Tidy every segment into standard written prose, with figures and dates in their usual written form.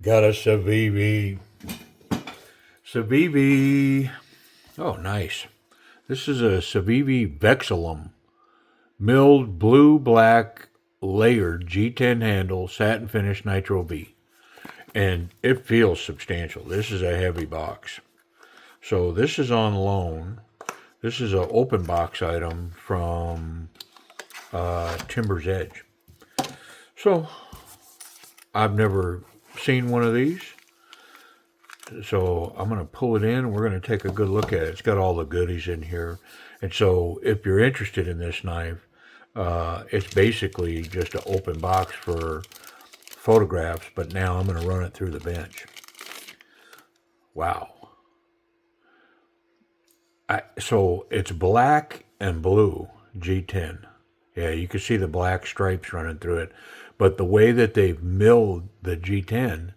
Got a Civivi. Civivi. Oh, nice. This is a Civivi Vexillum. Milled blue black layered G10 handle, satin finish nitro V. And it feels substantial. This is a heavy box. So this is on loan. This is an open box item from Timber's Edge. So I've never seen one of these. So I'm going to pull it in and we're going to take a good look at it. It's got all the goodies in here. And so if you're interested in this knife, it's basically just an open box for photographs, but now I'm going to run it through the bench. Wow. So it's black and blue G10. Yeah, you can see the black stripes running through it. But the way that they've milled the G10,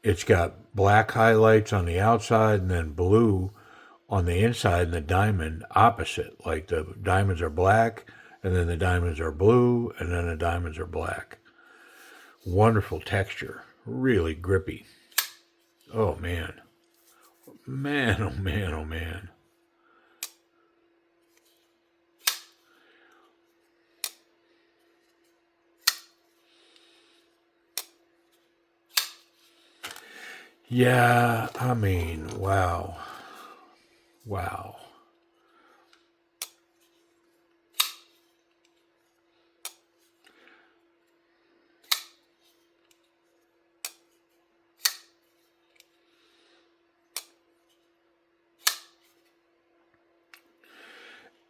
it's got black highlights on the outside and then blue on the inside and the diamond opposite. Like the diamonds are black and then the diamonds are blue and then the diamonds are black. Wonderful texture. Really grippy. Oh, man. Man, oh, man, oh, man. Yeah, I mean, wow. Wow.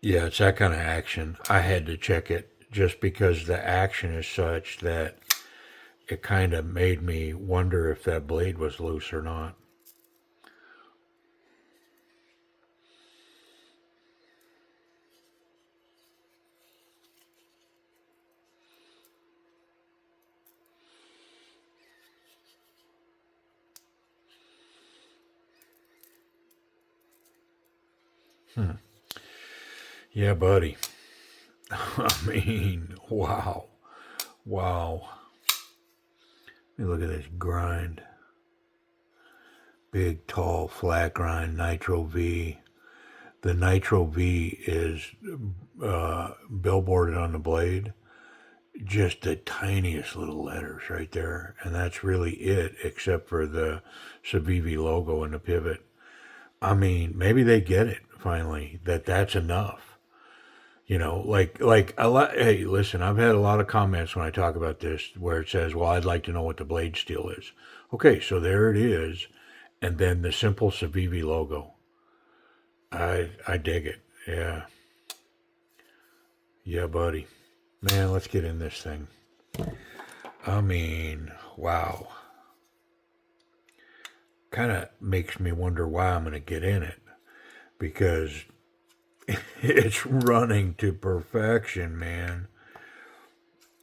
Yeah, it's that kind of action. I had to check it just because the action is such that it kind of made me wonder if that blade was loose or not. Yeah, buddy. I mean, wow. Wow. Let me look at this grind. Big, tall, flat grind, Nitro V. The Nitro V is billboarded on the blade. Just the tiniest little letters right there. And that's really it, except for the Civivi logo and the pivot. I mean, maybe they get it finally that that's enough. Like a lot. Hey, listen, I've had a lot of comments when I talk about this where it says, "Well, I'd like to know what the blade steel is." Okay, so there it is, and then the simple Civivi logo. I dig it. Yeah, yeah, buddy. Man, let's get in this thing. I mean, wow. Kind of makes me wonder why I'm going to get in it because it's running to perfection, man.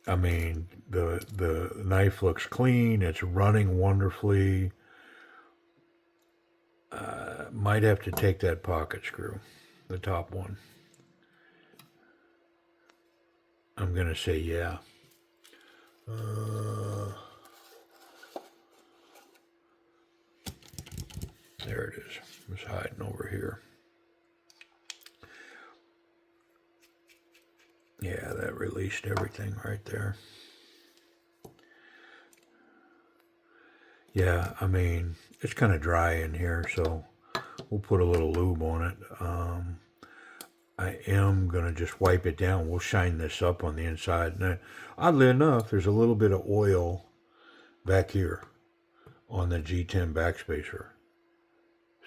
I mean, the knife looks clean. It's running wonderfully. Might have to take that pocket screw, the top one. I'm gonna say yeah. Uh, there it is. It's hiding over here. Yeah, that released everything right there. Yeah, I mean, it's kind of dry in here, so we'll put a little lube on it. I am going to just wipe it down. We'll shine this up on the inside. Now, oddly enough, there's a little bit of oil back here on the G10 backspacer.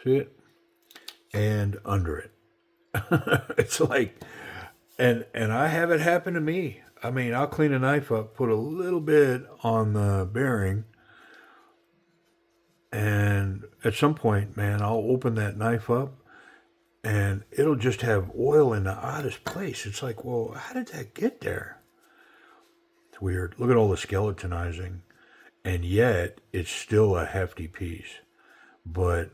See it? And under it. It's like, and I have it happen to me. I mean, I'll clean a knife up, put a little bit on the bearing, and at some point, man, I'll open that knife up and it'll just have oil in the oddest place. It's like, well, how did that get there? It's weird. Look at all the skeletonizing. And yet, it's still a hefty piece. But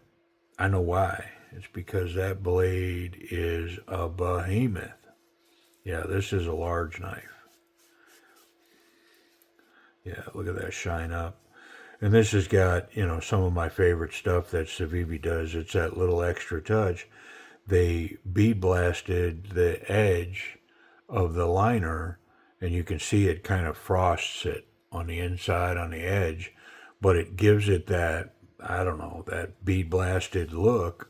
I know why. It's because that blade is a behemoth. Yeah, this is a large knife. Yeah, look at that shine up. And this has got, some of my favorite stuff that Civivi does. It's that little extra touch. They bead blasted the edge of the liner, and you can see it kind of frosts it on the inside, on the edge, but it gives it that, I don't know, that bead blasted look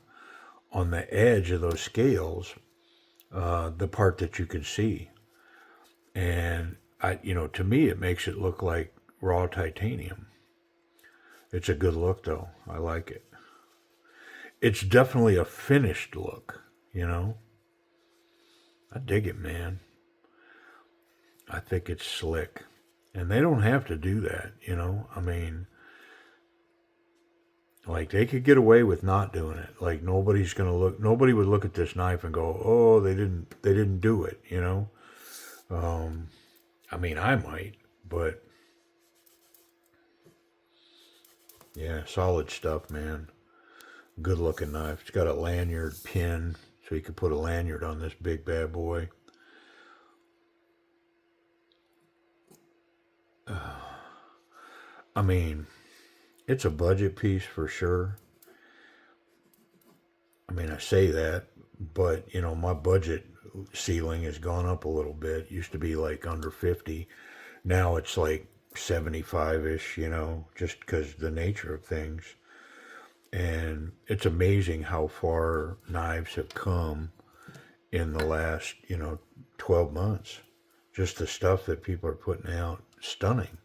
on the edge of those scales, the part that you can see. And to me, it makes it look like raw titanium. It's a good look, though. I like it. It's definitely a finished look. I dig it, man. I think it's slick. And they don't have to do that. I mean, like, they could get away with not doing it. Like, nobody would look at this knife and go, "Oh, they didn't do it." I mean, I might, but yeah, solid stuff, man. Good looking knife. It's got a lanyard pin, so you can put a lanyard on this big bad boy. I mean, it's a budget piece for sure. I mean, I say that, but my budget ceiling has gone up a little bit. Used to be like under 50. Now it's like 75-ish, just because the nature of things. And it's amazing how far knives have come in the last, 12 months. Just the stuff that people are putting out, stunning.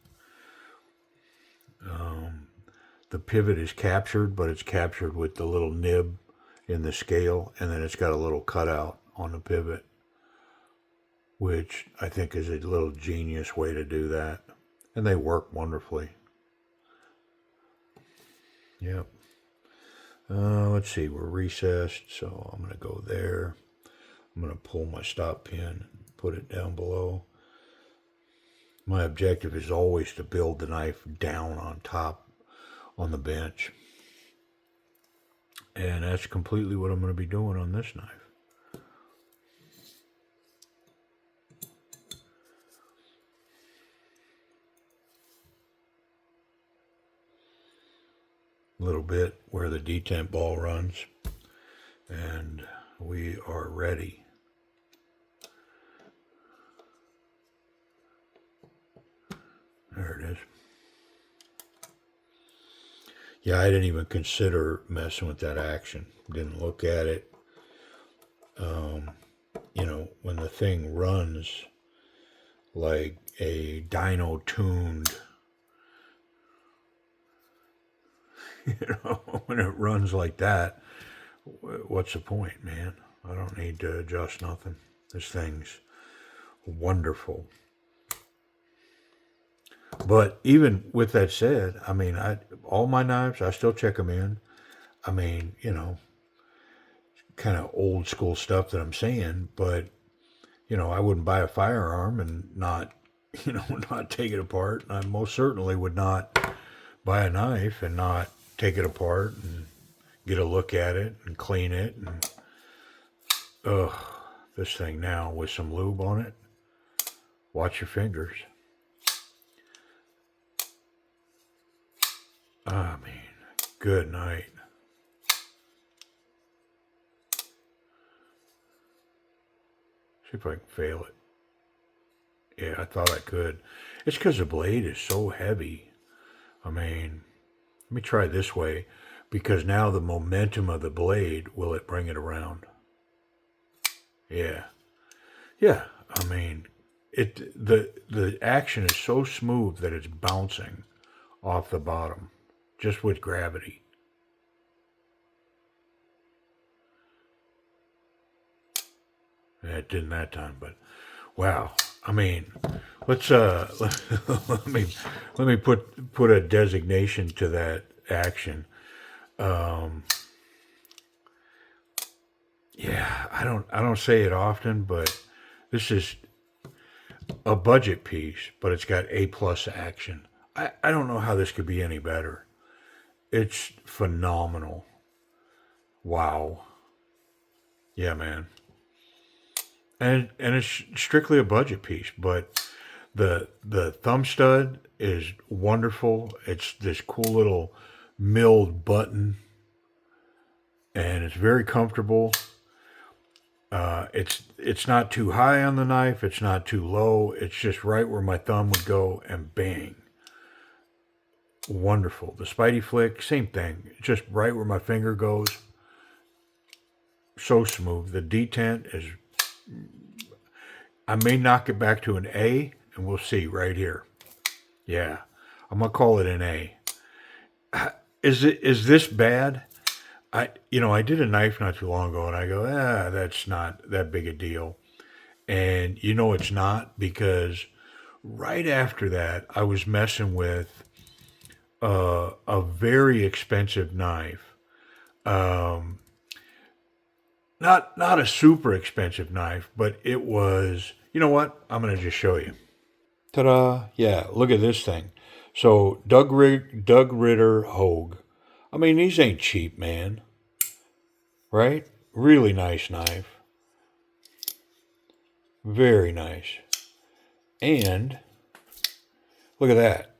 The pivot is captured, but it's captured with the little nib in the scale, and then it's got a little cutout on the pivot, which I think is a little genius way to do that. And they work wonderfully. Yep. Let's see, we're recessed, so I'm going to go there. I'm going to pull my stop pin, put it down below. My objective is always to build the knife down on top on the bench. And that's completely what I'm going to be doing on this knife. A little bit where the detent ball runs. And we are ready. There it is. Yeah, I didn't even consider messing with that action. Didn't look at it. When the thing runs like a dyno tuned, when it runs like that, what's the point, man? I don't need to adjust nothing. This thing's wonderful. But even with that said, I mean, all my knives, I still check them in. I mean, kind of old school stuff that I'm saying, but I wouldn't buy a firearm and not, not take it apart. I most certainly would not buy a knife and not take it apart and get a look at it and clean it. And this thing now with some lube on it. Watch your fingers. I mean, good night. See if I can fail it. Yeah, I thought I could. It's because the blade is so heavy. I mean, let me try it this way, because now the momentum of the blade, will it bring it around? Yeah. Yeah, I mean, the action is so smooth that it's bouncing off the bottom, just with gravity. It didn't that time, but wow. I mean, let's let me put a designation to that action. Yeah, I don't say it often, but this is a budget piece, but it's got A plus action. I don't know how this could be any better. It's phenomenal. Wow. Yeah, man. And it's strictly a budget piece, but The thumb stud is wonderful. It's this cool little milled button, and it's very comfortable. It's not too high on the knife. It's not too low. It's just right where my thumb would go, and bang. Wonderful. The Spidey Flick, same thing. Just right where my finger goes. So smooth. The detent is, I may knock it back to an A, and we'll see right here. Yeah, I'm gonna call it an A. Is this bad? I did a knife not too long ago, and I go, that's not that big a deal. And it's not, because right after that, I was messing with a very expensive knife. Not a super expensive knife, but it was. You know what? I'm gonna just show you. Ta-da! Yeah, look at this thing. So Doug Ritter Hogue. I mean, these ain't cheap, man. Right? Really nice knife. Very nice. And look at that.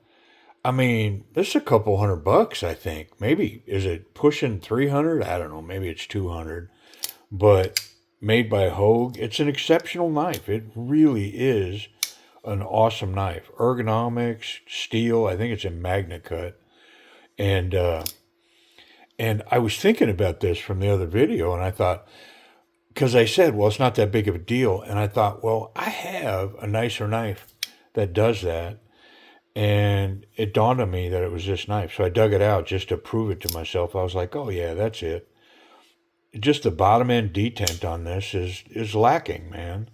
I mean, this is a couple $100, I think. Maybe, is it pushing 300? I don't know. Maybe it's 200. But made by Hogue, it's an exceptional knife. It really is an awesome knife. Ergonomics, steel. I think it's in Magna Cut. And I was thinking about this from the other video, and I thought, because I said, well, it's not that big of a deal. And I thought, well, I have a nicer knife that does that. And it dawned on me that it was this knife. So I dug it out just to prove it to myself. I was like, oh, yeah, that's it. Just the bottom end detent on this is lacking, man.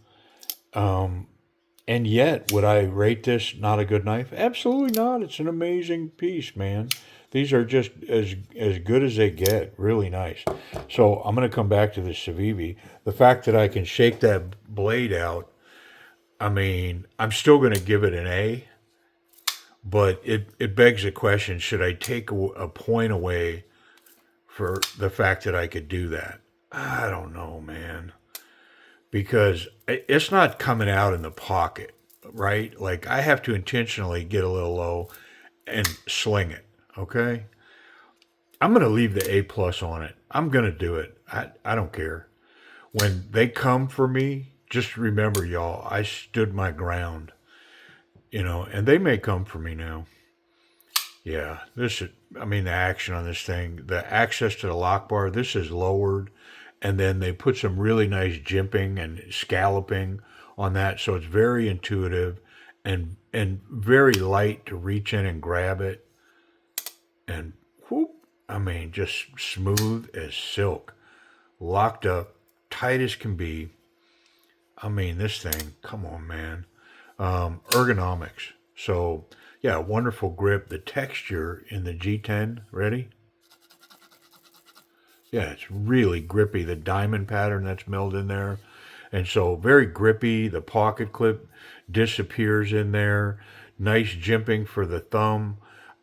And yet, would I rate this not a good knife? Absolutely not. It's an amazing piece, man. These are just as good as they get. Really nice. So I'm going to come back to the Civivi. The fact that I can shake that blade out, I mean, I'm still going to give it an A. But it begs the question, should I take a point away for the fact that I could do that? I don't know, man. Because it's not coming out in the pocket, right? Like, I have to intentionally get a little low and sling it, okay? I'm going to leave the A plus on it. I'm going to do it. I don't care. When they come for me, just remember, y'all, I stood my ground, and they may come for me now. Yeah, the action on this thing, the access to the lock bar, this is lowered, and then they put some really nice jimping and scalloping on that, so it's very intuitive and very light to reach in and grab it, and whoop, just smooth as silk, locked up, tight as can be. This thing, come on, man. Ergonomics. So, yeah, wonderful grip. The texture in the G10, ready? Yeah, it's really grippy. The diamond pattern that's milled in there. And so very grippy. The pocket clip disappears in there. Nice jimping for the thumb.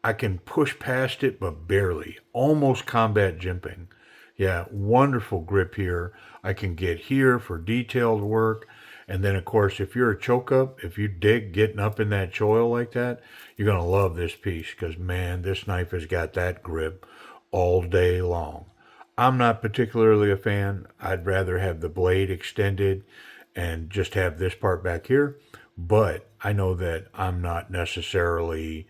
I can push past it, but barely. Almost combat jimping. Yeah, wonderful grip here. I can get here for detailed work. And then, of course, if you're a choke up, if you dig getting up in that choil like that, you're going to love this piece because, man, this knife has got that grip all day long. I'm not particularly a fan. I'd rather have the blade extended and just have this part back here. But I know that I'm not necessarily,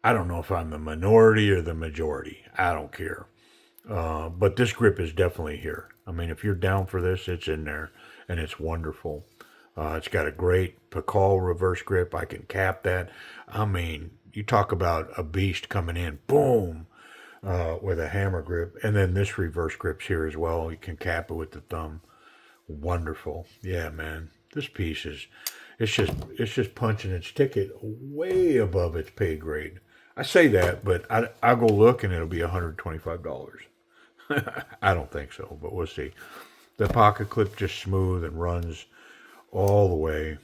I don't know if I'm the minority or the majority. I don't care. But this grip is definitely here. If you're down for this, it's in there. And it's wonderful. It's got a great Pacol reverse grip. I can cap that. You talk about a beast coming in, boom, with a hammer grip. And then this reverse grip's here as well. You can cap it with the thumb. Wonderful. Yeah, man. This piece it's just punching its ticket way above its pay grade. I say that, but I'll go look and it'll be $125. I don't think so, but we'll see. The pocket clip just smooth and runs all the way.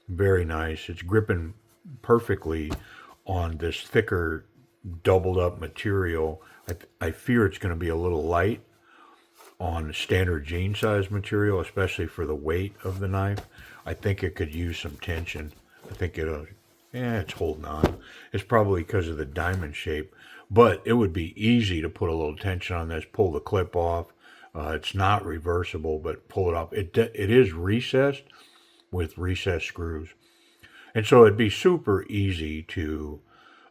Very nice. It's gripping perfectly on this thicker, doubled up material. I fear it's going to be a little light on standard jean size material, especially for the weight of the knife. I think it could use some tension. I think it's holding on. It's probably because of the diamond shape, but it would be easy to put a little tension on this, pull the clip off. It's not reversible, but pull it off. It is recessed with recessed screws. And so it'd be super easy to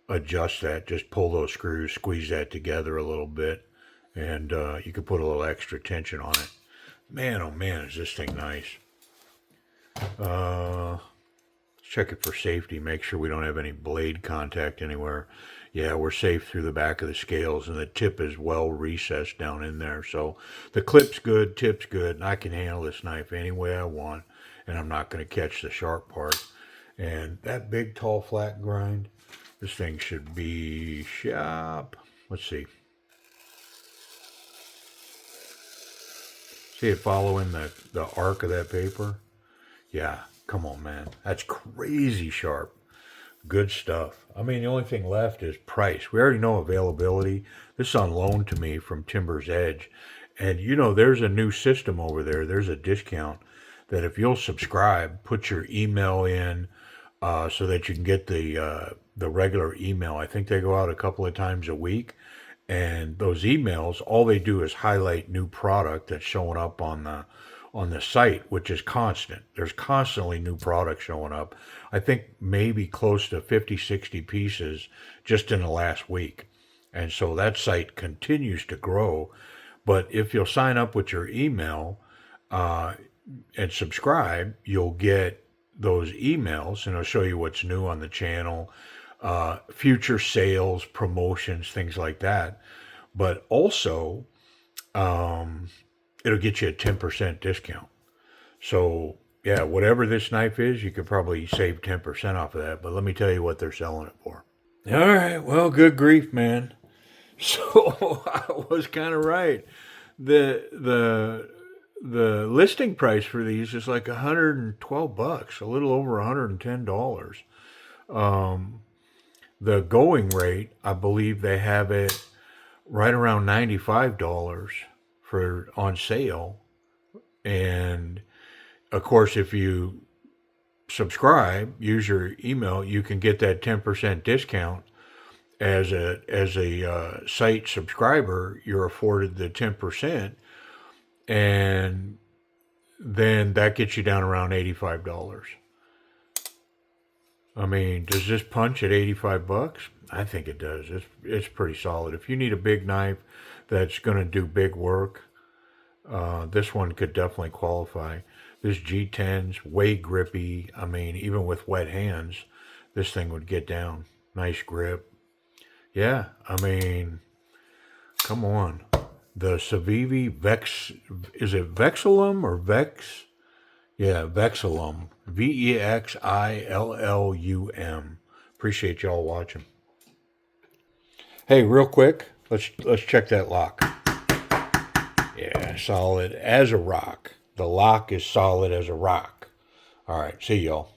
adjust that. Just pull those screws, squeeze that together a little bit, and you could put a little extra tension on it. Man, oh man, is this thing nice. Let's check it for safety. Make sure we don't have any blade contact anywhere. Yeah, we're safe through the back of the scales, and the tip is well recessed down in there. So the clip's good, tip's good, and I can handle this knife any way I want, and I'm not going to catch the sharp part. And that big, tall, flat grind, this thing should be sharp. Let's see. See it following the arc of that paper? Yeah, come on, man. That's crazy sharp. Good stuff. I mean, the only thing left is price. We already know availability. This is on loan to me from Timber's Edge. And, you know, there's a new system over there. There's a discount that if you'll subscribe, put your email in so that you can get the regular email. I think they go out a couple of times a week. And those emails, all they do is highlight new product that's showing up on the site, which is constant. There's constantly new products showing up. I think maybe close to 50, 60 pieces just in the last week. And so that site continues to grow. But if you'll sign up with your email and subscribe, you'll get those emails, and it'll show you what's new on the channel, future sales, promotions, things like that. But also, it'll get you a 10% discount. So, yeah, whatever this knife is, you could probably save 10% off of that. But let me tell you what they're selling it for. All right, well, good grief, man. So I was kind of right. The listing price for these is like $112, a little over $110. The going rate, I believe they have it right around $95 for on sale. And of course, if you subscribe, use your email, you can get that 10% discount. As a site subscriber, you're afforded the 10%, and then that gets you down around $85. I mean, does this punch at $85? I think it does. It's pretty solid. If you need a big knife that's going to do big work, this one could definitely qualify. This G10's way grippy. I mean, even with wet hands, this thing would get down. Nice grip. Yeah, I mean, come on. The Civivi is it Vexillum or Vex? Yeah, Vexillum. Vexillum. Appreciate y'all watching. Hey, real quick, let's check that lock. Yeah, solid as a rock. The lock is solid as a rock. All right, see y'all.